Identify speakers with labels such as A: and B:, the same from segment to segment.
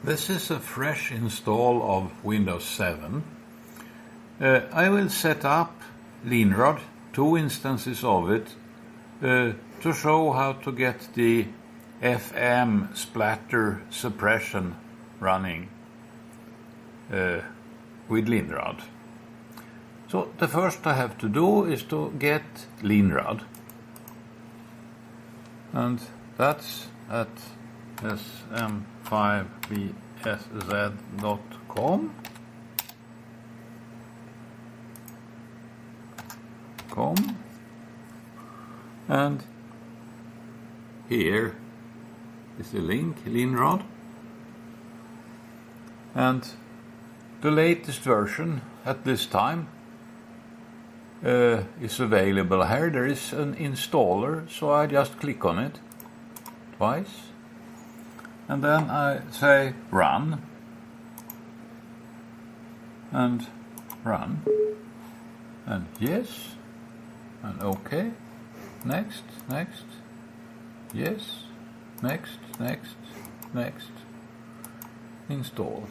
A: This is a fresh install of Windows 7. I will set up Linrad, 2 instances of it, to show how to get the FM splatter suppression running with Linrad. So the first I have to do is to get Linrad, and that's at sm5bsz.com. And here is the link, Linrad, and the latest version at this time is available here. There is an installer, so I just click on it twice, and then I say run, and run, and yes, and OK, next, yes, next, install.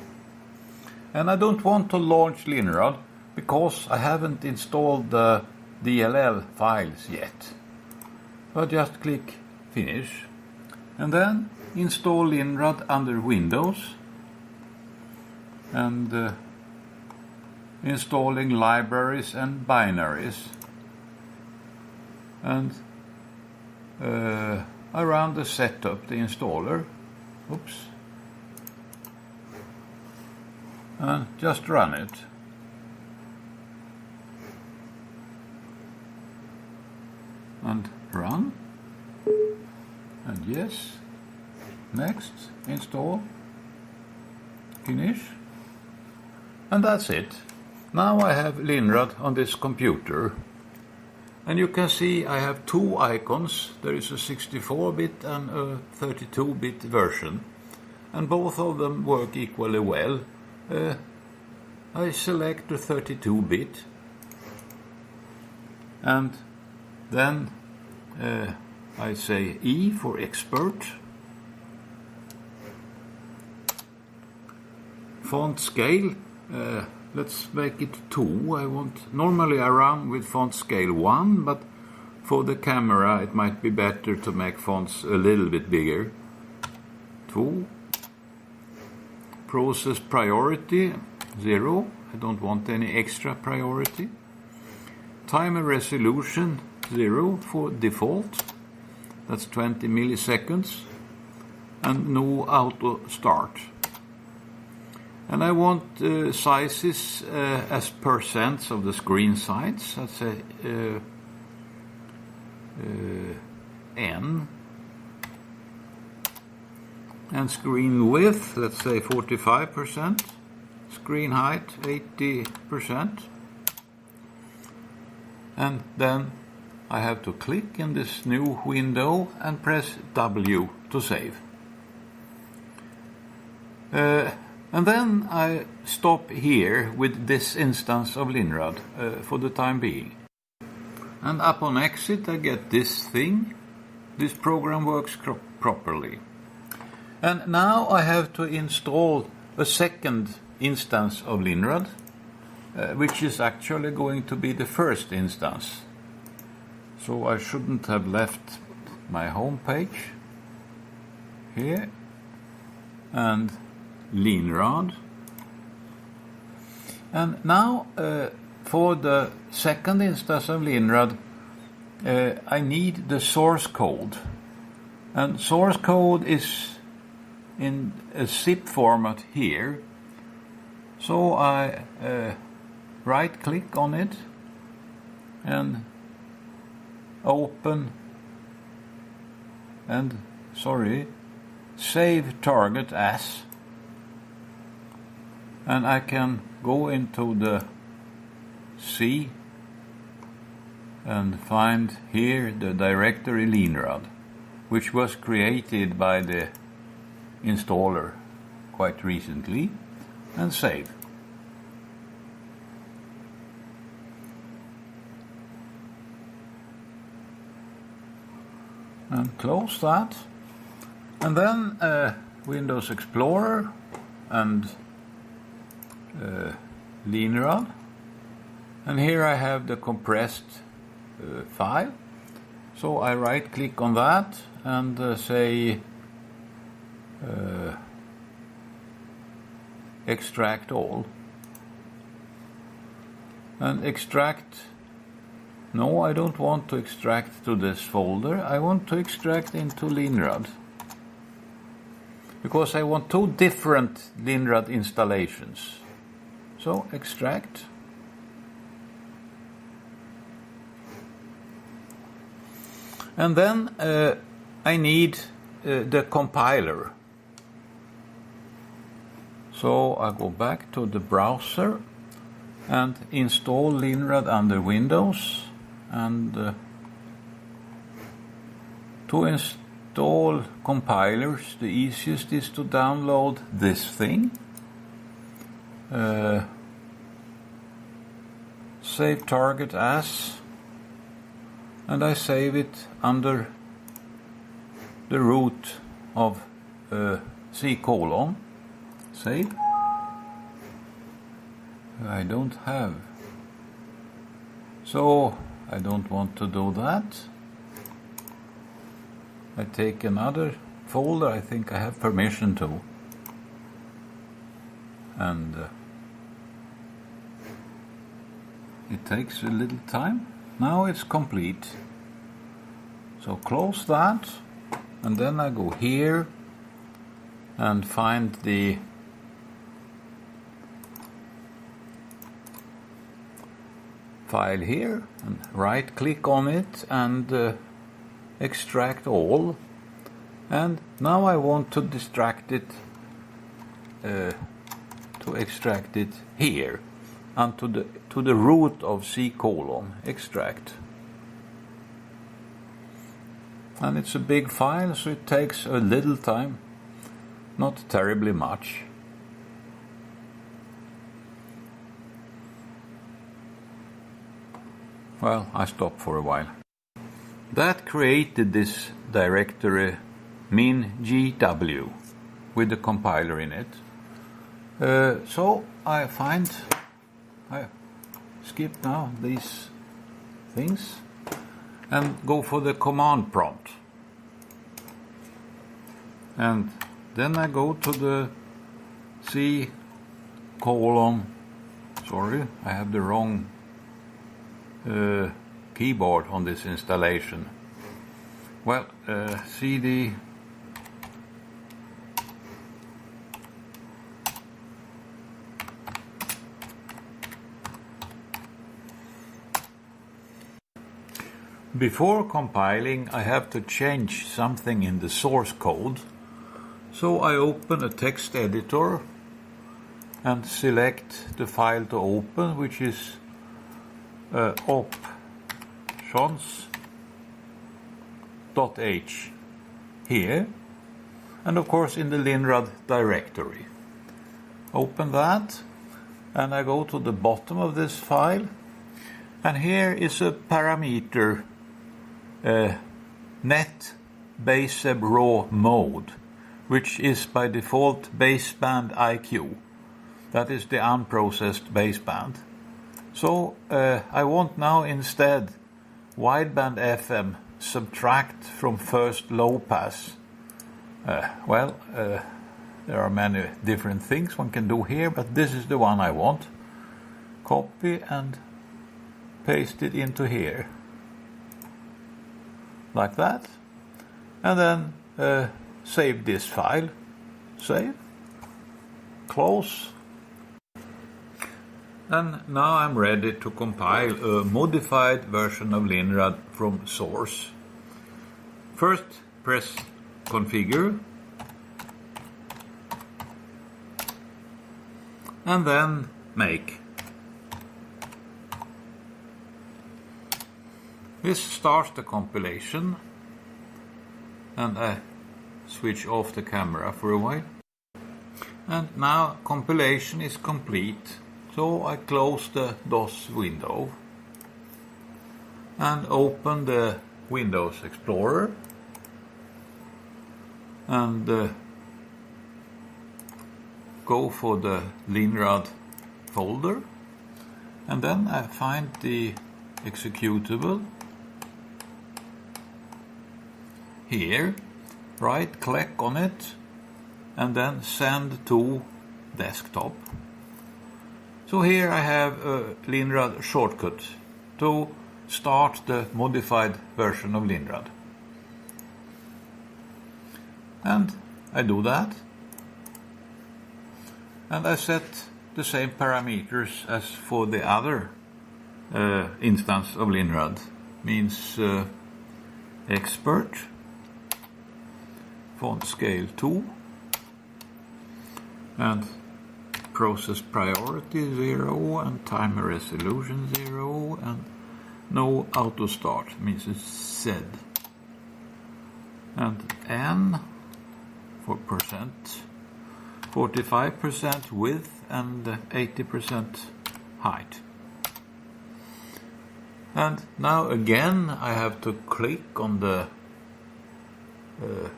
A: And I don't want to launch Linrad because I haven't installed the DLL files yet. So I just click finish, and then install Linrad under Windows, and installing libraries and binaries, and I run the setup, the installer, and just run it. And run, and yes, next, install, finish, and that's it. Now I have Linrad on this computer, and you can see I have 2 icons. There is a 64-bit and a 32-bit version, and both of them work equally well. I select the 32-bit, and then I say E for expert. Font scale, let's make it 2. Normally I run with font scale 1, but for the camera it might be better to make fonts a little bit bigger. 2. Process priority 0. I don't want any extra priority. Timer resolution 0 for default. That's 20 milliseconds. And no auto start. And I want sizes as percents of the screen size. Let's say N. And screen width, let's say 45%. Screen height 80%. And then I have to click in this new window and press W to save. And then I stop here with this instance of Linrad for the time being. And upon exit I get this thing. This program works properly. And now I have to install a second instance of Linrad, which is actually going to be the first instance. So I shouldn't have left my home page here, and Linrad. And now for the second instance of Linrad I need the source code, and source code is in a zip format here. So I right click on it and open and save target as, and I can go into the C and find here the directory Linrad, which was created by the installer quite recently, and save. And close that, and then Windows Explorer, and Linrad, and here I have the compressed file. So I right click on that and say extract all, and extract. No, I don't want to extract to this folder. I want to extract into Linrad, because I want two different Linrad installations. So extract. And then I need the compiler. So I go back to the browser and install Linrad under Windows. And to install compilers, the easiest is to download this thing. Save target as, and I save it under the root of C:. Save. I don't have, so I don't want to do that. I take another folder. I think I have permission to, and it takes a little time. Now it's complete. So close that, and then I go here and find the file here and right click on it and extract all. And now I want to extract it here and to the root of C:, extract. And it's a big file, so it takes a little time, not terribly much. Well, I stop for a while. That created this directory min.gw with the compiler in it. So I skip now these things and go for the command prompt. And then I go to the C:, sorry, I have the wrong keyboard on this installation. Well, cd Before compiling, I have to change something in the source code. So I open a text editor and select the file to open, which is options.h here, and of course in the Linrad directory. Open that, and I go to the bottom of this file, and here is a parameter net baseb raw mode, which is by default baseband IQ. That is the unprocessed baseband. So I want now instead wideband FM subtract from first low pass. There are many different things one can do here, but this is the one I want. Copy and paste it into here. Like that. And then save this file. Save. Close. And now I'm ready to compile a modified version of Linrad from source. First, press configure, and then make. This starts the compilation, and I switch off the camera for a while. And now compilation is complete. So I close the DOS window and open the Windows Explorer and go for the Linrad folder, and then I find the executable here, right click on it, and then send to desktop. So here I have a Linrad shortcut to start the modified version of Linrad. And I do that. And I set the same parameters as for the other instance of Linrad. Means expert, font scale 2, and process priority 0, and timer resolution 0, and no auto start, means it's Z. And N for percent, 45% width and 80% height. And now again I have to click on the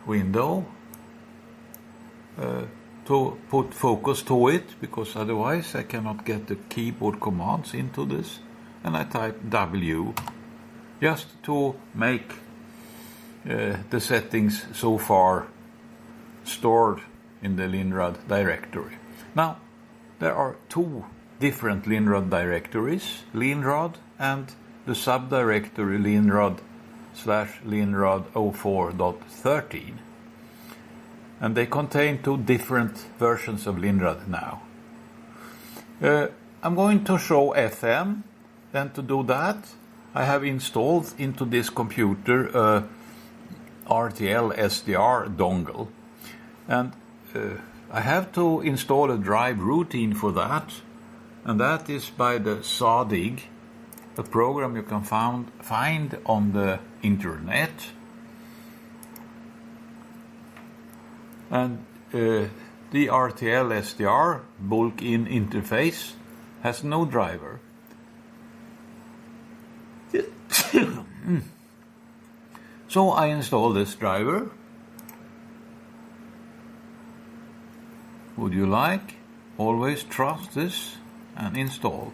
A: window to put focus to it, because otherwise I cannot get the keyboard commands into this, and I type W just to make the settings so far stored in the Linrad directory. Now there are two different Linrad directories, Linrad and the subdirectory Linrad/Linrad 04.13, and they contain two different versions of Linrad now. I'm going to show FM, and to do that I have installed into this computer a rtl-sdr dongle, and I have to install a drive routine for that, and that is by the sdr, a program you can find on the internet. And the rtl-sdr bulk-in interface has no driver. So I install this driver. Would you like? Always trust this and install.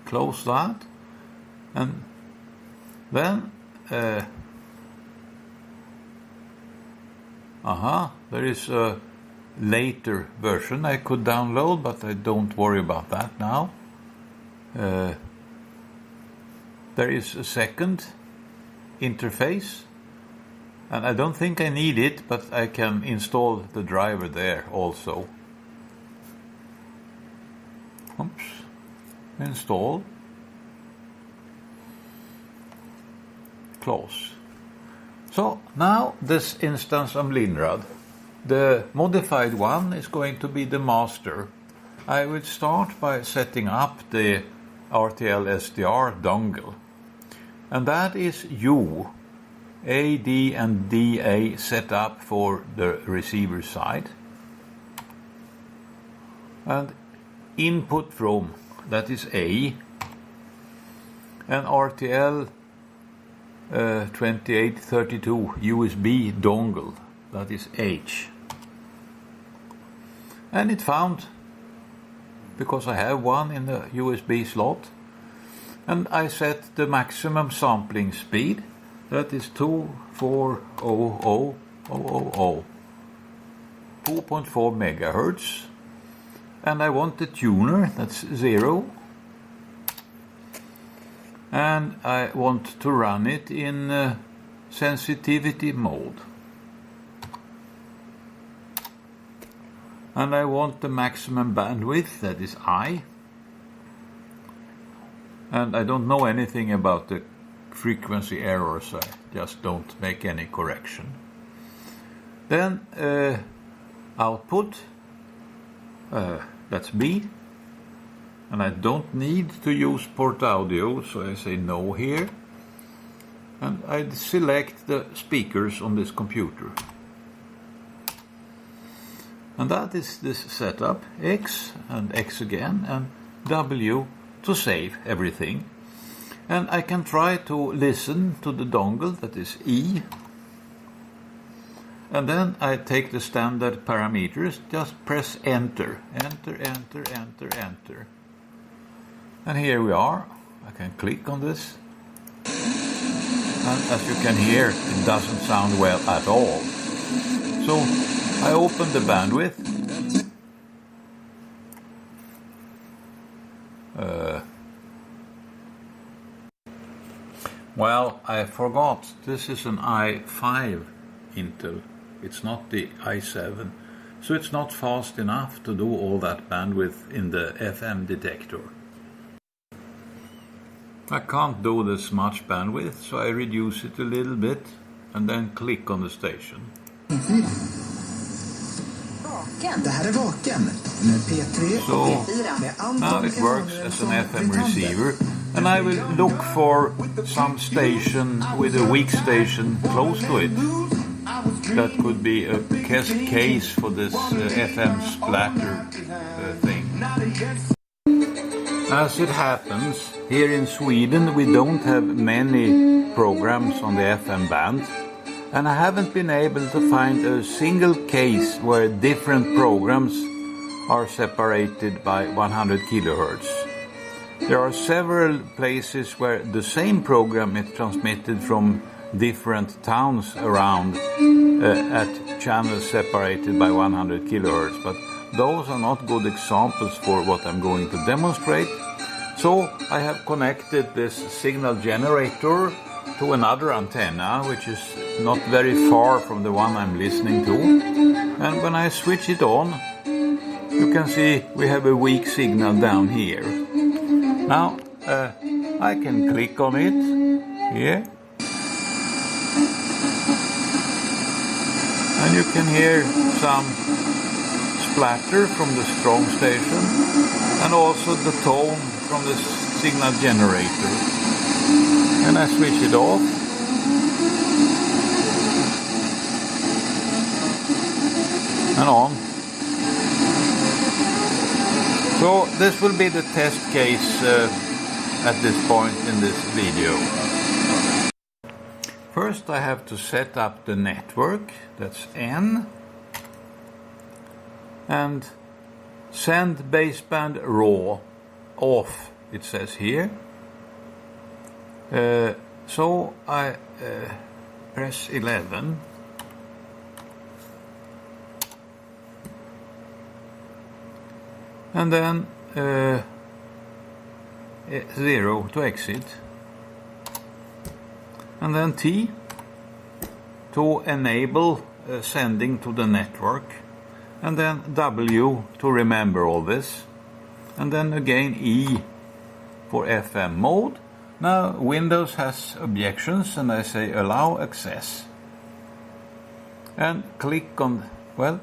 A: Close that, and then there is a later version I could download, but I don't worry about that now. There is a second interface, and I don't think I need it, but I can install the driver there also. Oops. Install. Close. So now this instance of Linrad, the modified one, is going to be the master. I will start by setting up the rtl-sdr dongle, and that is U, A, D and DA set up for the receiver side, and input from, that is A, and RTL 2832 USB dongle, that is H. And it found, because I have one in the USB slot, and I set the maximum sampling speed, that is 2400000, 2.4 megahertz. And I want the tuner, that's 0, and I want to run it in sensitivity mode, and I want the maximum bandwidth, that is I, and I don't know anything about the frequency errors, I just don't make any correction. Then output, that's B, and I don't need to use port audio, so I say no here, and I select the speakers on this computer, and that is this setup, X and X again, and W to save everything. And I can try to listen to the dongle, that is E, And then I take the standard parameters, just press enter, enter. And here we are. I can click on this. And as you can hear, it doesn't sound well at all. So I open the bandwidth. Well, I forgot. This is an i5 Intel. It's not the i7. So it's not fast enough to do all that bandwidth in the FM detector. I can't do this much bandwidth, so I reduce it a little bit and then click on the station. So now it works as an FM receiver, and I will look for some station with a weak station close to it. That could be a case for this FM splatter thing. As it happens, here in Sweden we don't have many programs on the FM band, and I haven't been able to find a single case where different programs are separated by 100 kilohertz. There are several places where the same program is transmitted from different towns around at channels separated by 100 kilohertz, but those are not good examples for what I'm going to demonstrate. So I have connected this signal generator to another antenna, which is not very far from the one I'm listening to. And when I switch it on, you can see we have a weak signal down here. Now I can click on it here. And you can hear some splatter from the strong station and also the tone from the signal generator. And I switch it off. And on. So this will be the test case at this point in this video. First I have to set up the network, that's N, and send baseband raw off, it says here. So I press 11. And then 0 to exit. And then T to enable sending to the network, and then W to remember all this, and then again E for FM mode. Now Windows has objections, and I say allow access and click on, well,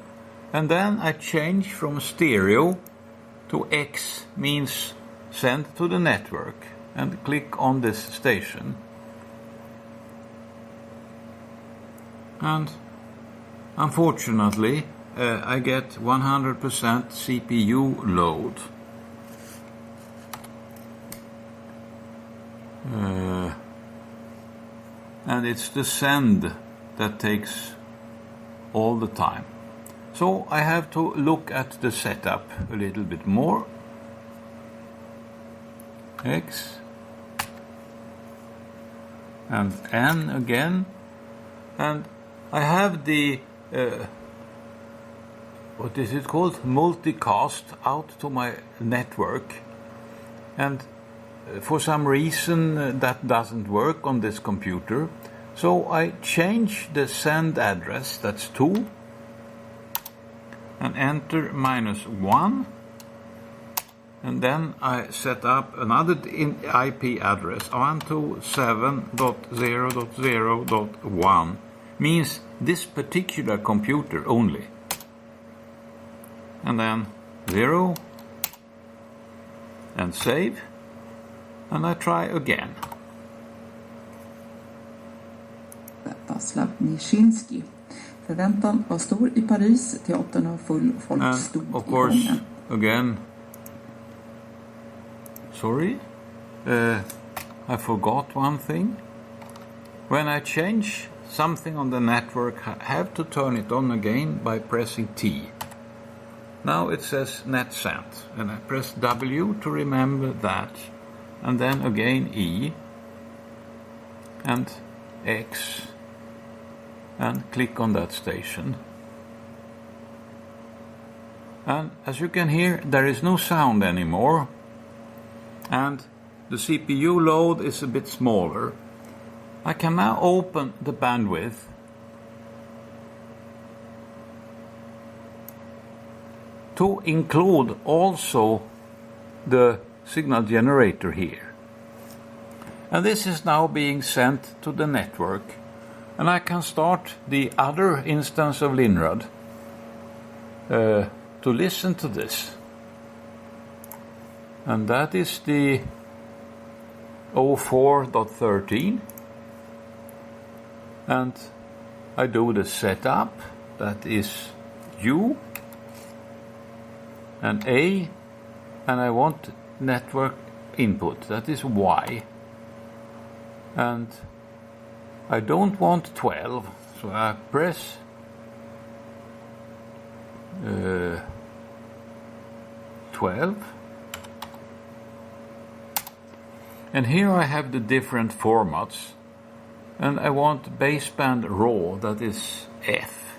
A: and then I change from stereo to X, means send to the network, and click on this station. And unfortunately I get 100% CPU load. And it's the send that takes all the time. So I have to look at the setup a little bit more. X and N again, and I have the what is it called, multicast out to my network, and for some reason that doesn't work on this computer, so I change the send address, that's 2, and enter -1, and then I set up another IP address, 127.0.0.1, means this particular computer only, and then 0, and save, and I try again.
B: Vaslav Nijinsky. Förväntan var stor i Paris, teatern var full och folk stod i
A: of course, again, sorry, I forgot one thing. When I change something on the network, have to turn it on again by pressing T. Now it says net sent, and I press W to remember that, and then again E and X, and click on that station. And as you can hear, there is no sound anymore, and the CPU load is a bit smaller. I can now open the bandwidth to include also the signal generator here. And this is now being sent to the network, and I can start the other instance of Linrad to listen to this. And that is the 04.13, and I do the setup, that is U and A, and I want network input, that is Y, and I don't want 12, so I press 12. And here I have the different formats, and I want baseband raw, that is F.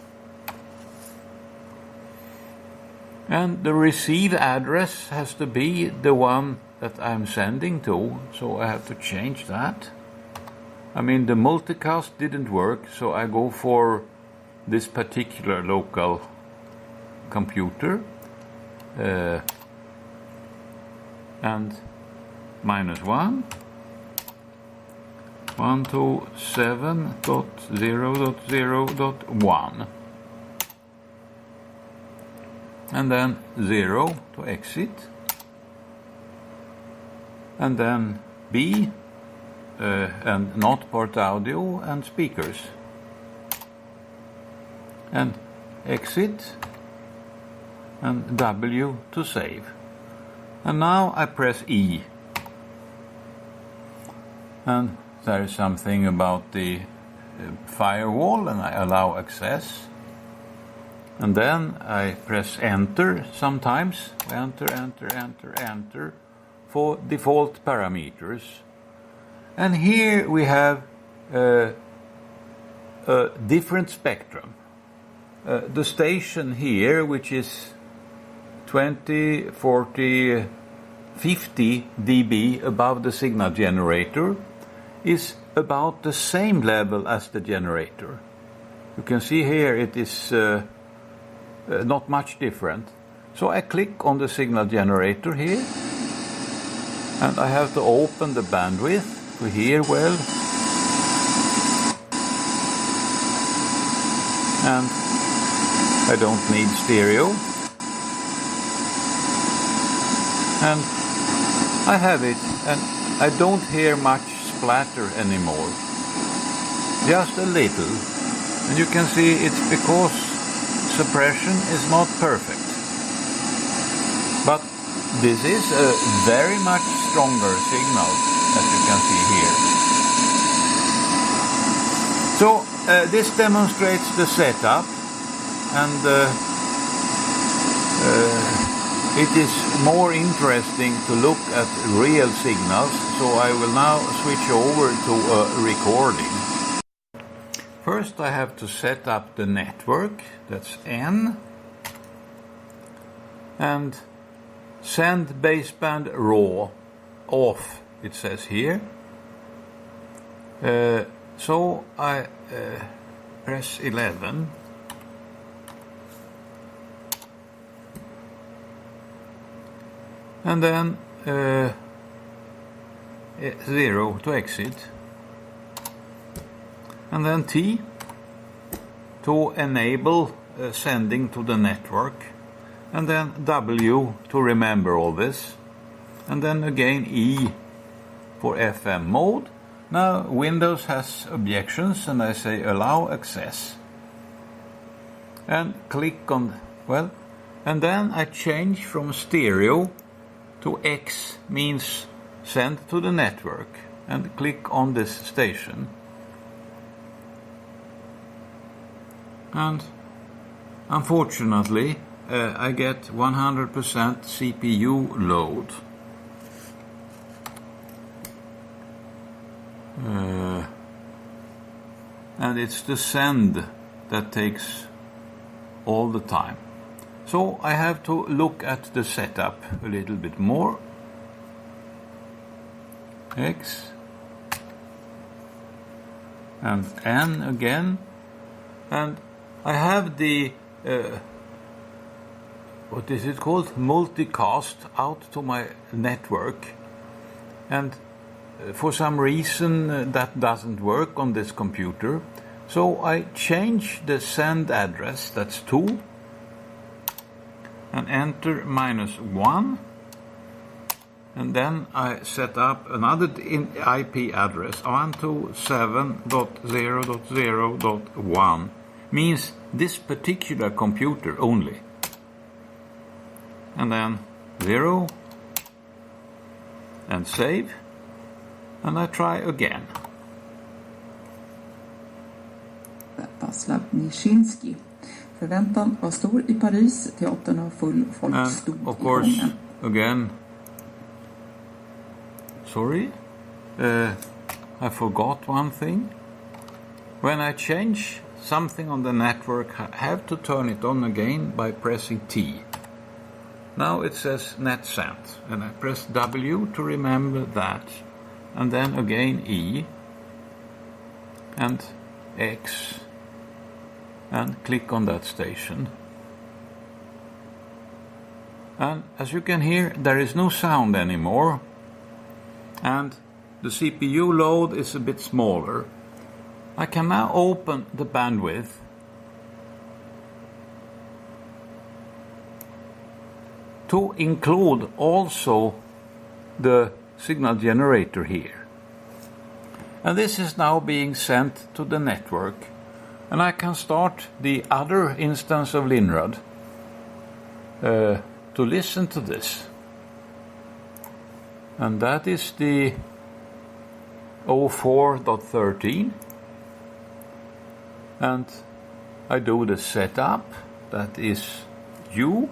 A: And the receive address has to be the one that I'm sending to, so I have to change that. I mean, the multicast didn't work, so I go for this particular local computer, and -1, 127.0.0.1, and then 0 to exit, and then B, and not port audio and speakers, and exit, and W to save. And now I press E, and there is something about the firewall, and I allow access, and then I press enter sometimes, enter for default parameters. And here we have a different spectrum. The station here, which is 20, 40, 50 dB above the signal generator, is about the same level as the generator. You can see here it is not much different. So I click on the signal generator here, and I have to open the bandwidth to hear well. And I don't need stereo. And I have it, and I don't hear much splatter anymore. Just a little. And you can see it's because suppression is not perfect. But this is a very much stronger signal, as you can see here. So this demonstrates the setup, and it is more interesting to look at real signals, so I will now switch over to a recording. First I have to set up the network, that's N, and send baseband raw off, it says here. So I press 11. And then 0 to exit, and then T to enable sending to the network, and then W to remember all this, and then again E for FM mode. Now Windows has objections, and I say allow access, and click on, well, and then I change from stereo to X, means send to the network, and click on this station. And unfortunately I get 100% CPU load. And it's the send that takes all the time. So I have to look at the setup a little bit more. X and N again, and I have the what is it called, multicast out to my network, and for some reason that doesn't work on this computer, so I change the send address, that's 2, and enter -1, and then I set up another IP address, 127.0.0.1, means this particular computer only, and then 0, and save, and I try again.
B: Vaslav Nijinsky. Förväntan var stor i Paris, teatern har full, folk stod i
A: of course,
B: gången.
A: again, sorry, I forgot one thing. When I change something on the network, I have to turn it on again by pressing T. Now it says net sent, and I press W to remember that, and then again E, and X, and click on that station. And as you can hear, there is no sound anymore, and the CPU load is a bit smaller. I can now open the bandwidth to include also the signal generator here. And this is now being sent to the network, and I can start the other instance of Linrad to listen to this. And that is the 04.13, and I do the setup, that is U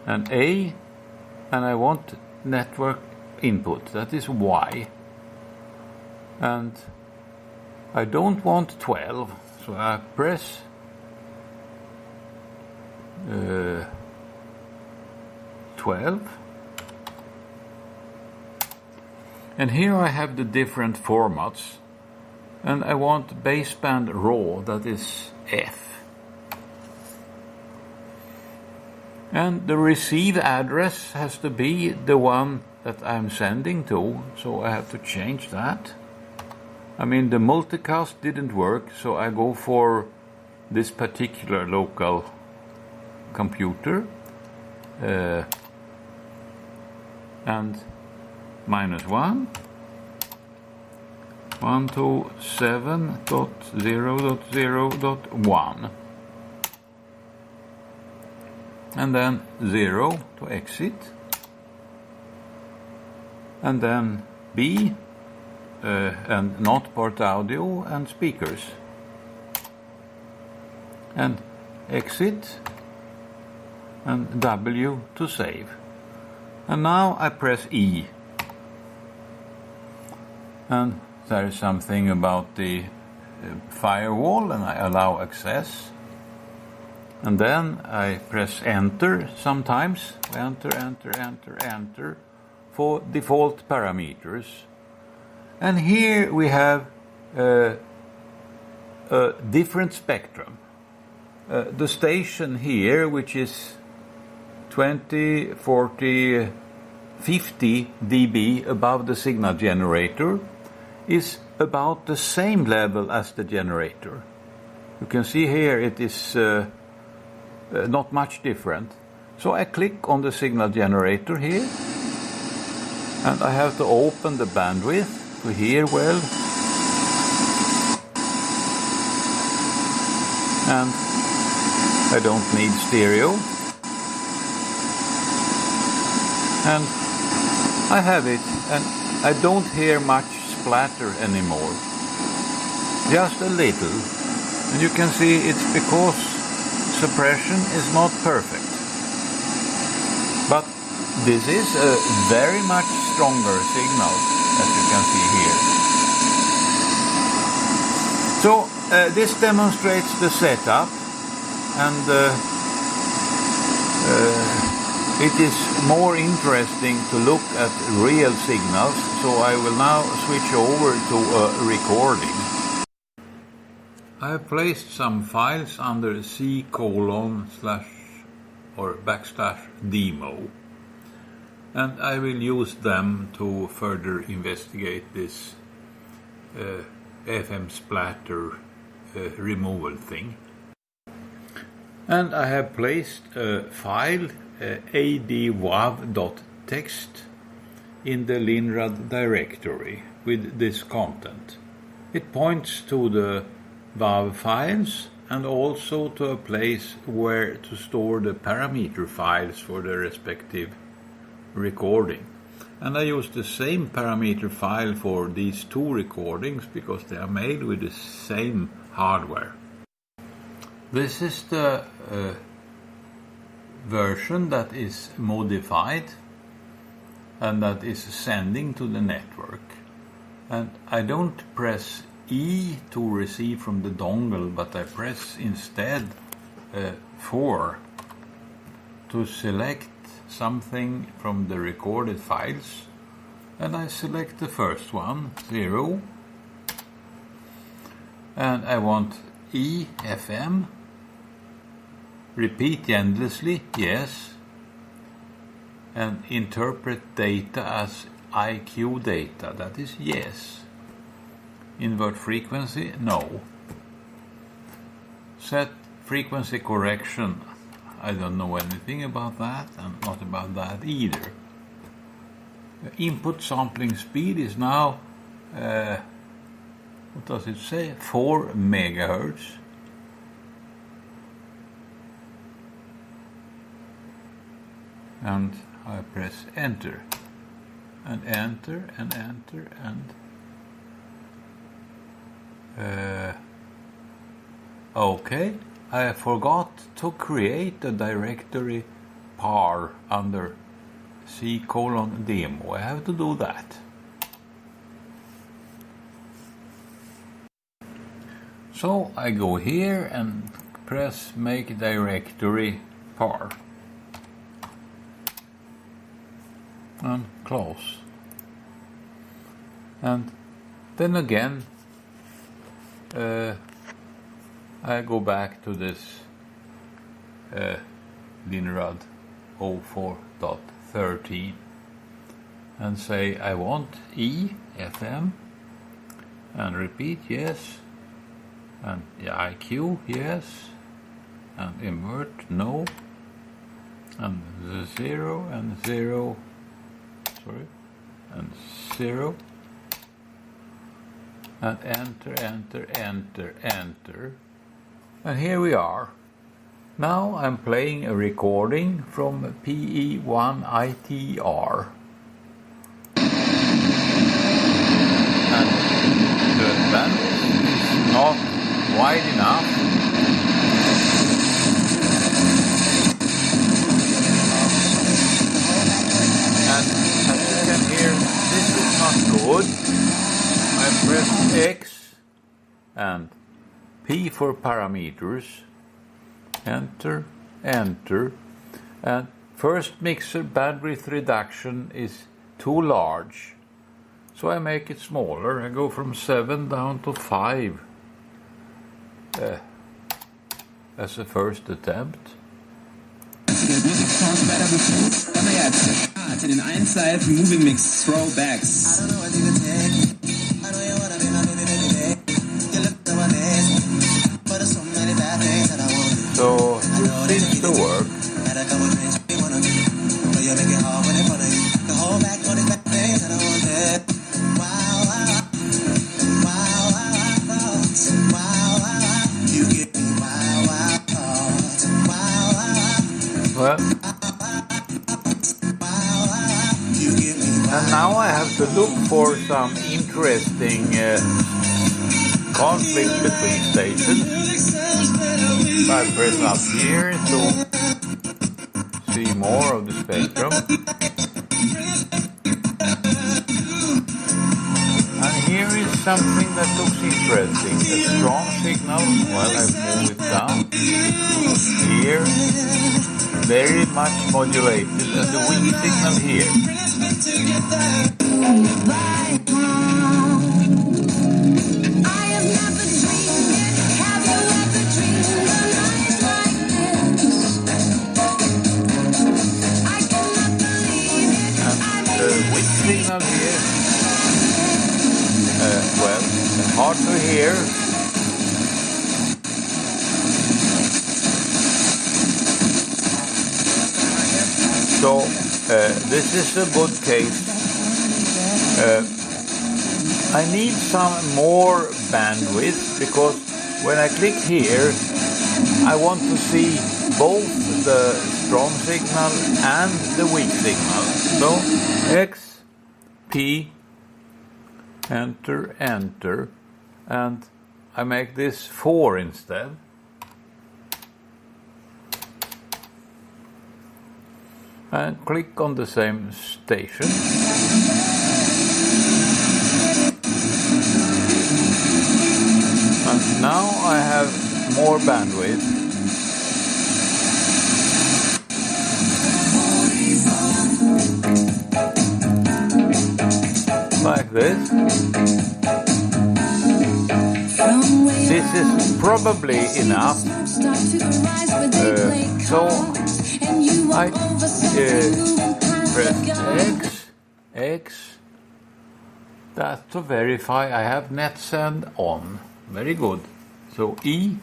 A: and A, and I want network input, that is Y, and I don't want 12, so I press 12, and here I have the different formats, and I want baseband raw, that is F. And the receive address has to be the one that I'm sending to, so I have to change that. I mean, the multicast didn't work, so I go for this particular local computer, and -1, 127.0.0.1, and then 0 to exit, and then B, and not port audio and speakers, and exit, and W to save. And now I press E, and there is something about the firewall, and I allow access, and then I press enter sometimes, enter for default parameters. And here we have a different spectrum. The station here, which is 20, 40, 50 dB above the signal generator, is about the same level as the generator. You can see here it is not much different. So I click on the signal generator here, and I have to open the bandwidth to hear well, and I don't need stereo, and I have it, and I don't hear much splatter anymore, just a little, And you can see it's because suppression is not perfect. But this is a very much stronger signal, as you can see here. So this demonstrates the setup, and it is more interesting to look at real signals, so I will now switch over to a recording. I have placed some files under c://demo, and I will use them to further investigate this FM splatter removal thing. And I have placed a file adwav.txt in the Linrad directory with this content. It points to the WAV files and also to a place where to store the parameter files for the respective recording. And I use the same parameter file for these two recordings because they are made with the same hardware. This is the version that is modified and that is sending to the network. And I don't press E to receive from the dongle, but I press instead 4 to select something from the recorded files, and I select the first one, 0, and I want EFM, repeat endlessly, yes, and interpret data as IQ data, that is yes. Invert frequency, no. Set frequency correction, I don't know anything about that, and not about that either. Input sampling speed is now, what does it say? 4 megahertz. And I press enter, and enter, and enter, and okay, I forgot to create a directory par under c:/demo. I have to do that. So I go here and press make directory par and close. And then again I go back to this Linrad 04.13 and say I want EFM and repeat yes, and IQ yes, and invert no, and 0 and 0, sorry, and 0, and enter, enter, enter, enter. And here we are. Now I'm playing a recording from PE1ITR. And the bandwidth is not wide enough. And as you can hear, this is not good. I press X and P for parameters, enter, enter, and first mixer bandwidth reduction is too large, so I make it smaller. I go from 7 down to 5 as a first attempt.
C: To den Einside Moving Mix Throwbacks.
A: So this seems to work. Well, and now I have to look for some interesting conflict between stations. I press up here to see more of the spectrum. And here is something that looks interesting. A strong signal, well, I move it down. Here, very much modulated, and the weak signal here. Signal here. Well, hard to hear. So this is a good case. I need some more bandwidth because when I click here, I want to see both the strong signal and the weak signal. So X, P, enter, enter, and I make this 4 instead. And click on the same station. And now I have more bandwidth. Like this. This is probably enough. So I press X. That's to verify I have net send on. Very good. So E.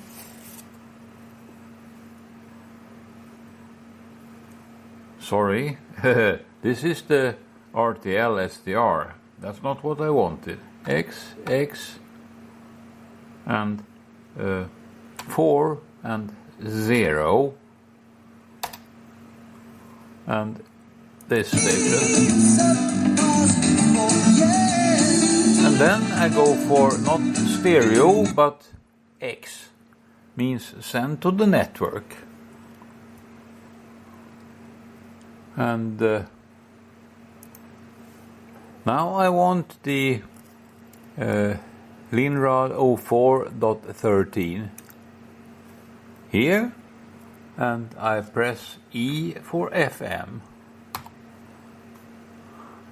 A: Sorry, this is the rtl-sdr. That's not what I wanted. X, and 4 and 0. And this station. And then I go for not stereo, but X. Means send to the network. And now I want the Linrad 04.13 here, and I press E for FM.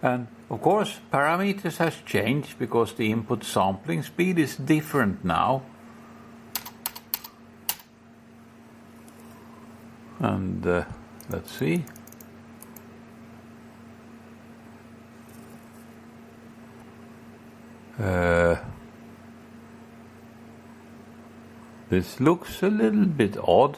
A: And of course parameters has changed because the input sampling speed is different now. And let's see. This looks a little bit odd.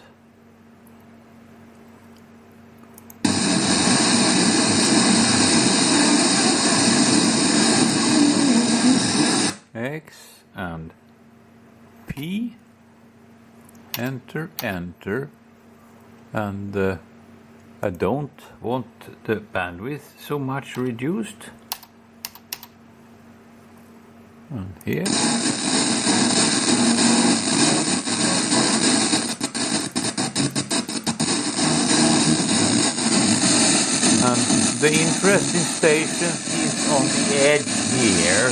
A: X and P, enter, enter, and I don't want the bandwidth so much reduced. And here. And the interesting station is on the edge here.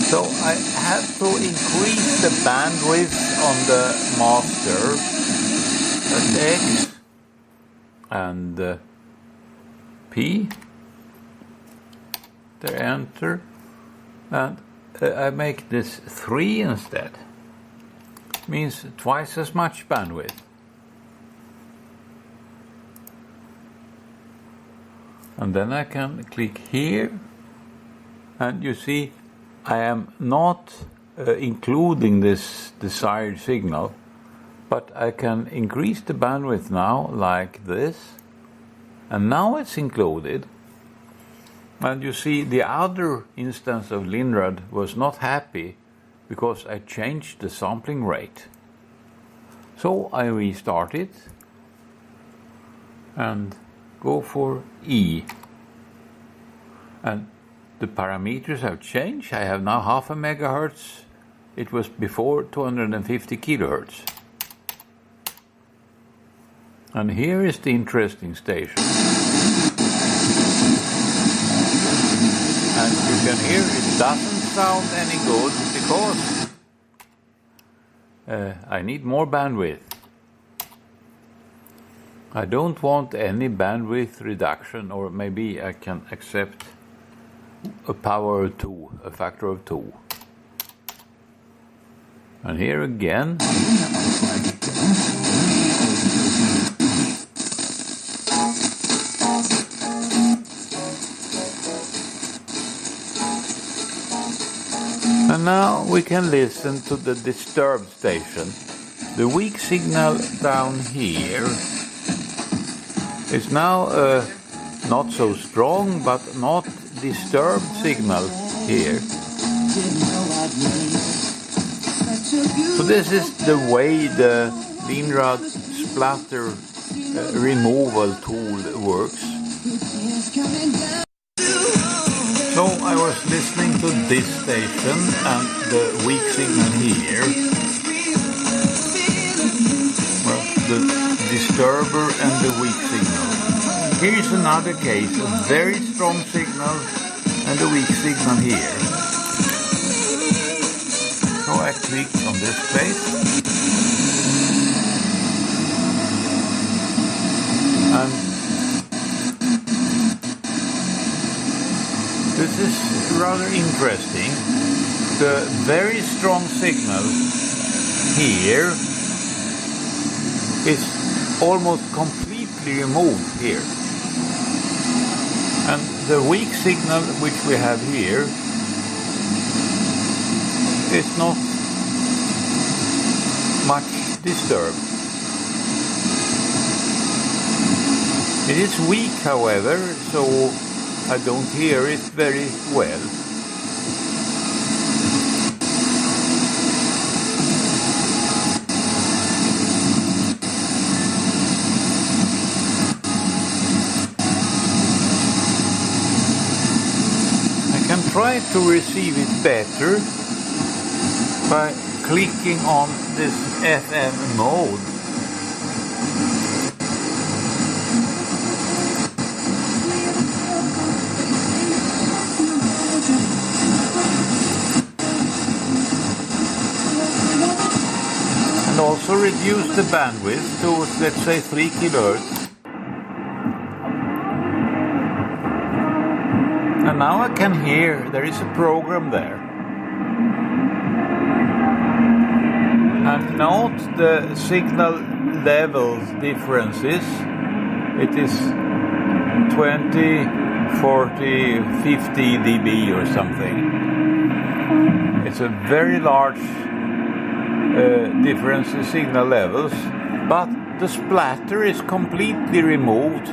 A: So I have to increase the bandwidth on the master. That's X and P. There, enter, and I make this 3 instead. Means twice as much bandwidth. And then I can click here, and you see I am not including this desired signal, but I can increase the bandwidth now like this, and now it's included. And you see the other instance of Linrad was not happy because I changed the sampling rate. So I restart it and go for E. And The parameters have changed. I have now 0.5 megahertz. It was before 250 kilohertz. And here is the interesting station. And you can hear it doesn't sound any good because I need more bandwidth. I don't want any bandwidth reduction, or maybe I can accept a power of 2, a factor of 2. And here again, and now we can listen to the disturbed station. The weak signal down here is now not so strong, but not disturbed signal here. So this is the way the Linrad splatter removal tool works. So I was listening to this station and the weak signal here. Well, the disturber and the weak signal. Here's another case, a very strong signal and a weak signal here. So I click on this place. And this is rather interesting. The very strong signal here is almost completely removed here. And the weak signal which we have here is not much disturbed. It is weak, however, so I don't hear it very well. I can try to receive it better by clicking on this FM mode. And also reduce the bandwidth to, let's say, 3 kilohertz. And now I can hear there is a program there. And note the signal level differences. It is 20, 40, 50 dB or something. It's a very large difference in signal levels, but the splatter is completely removed.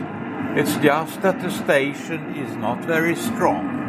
A: It's just that the station is not very strong.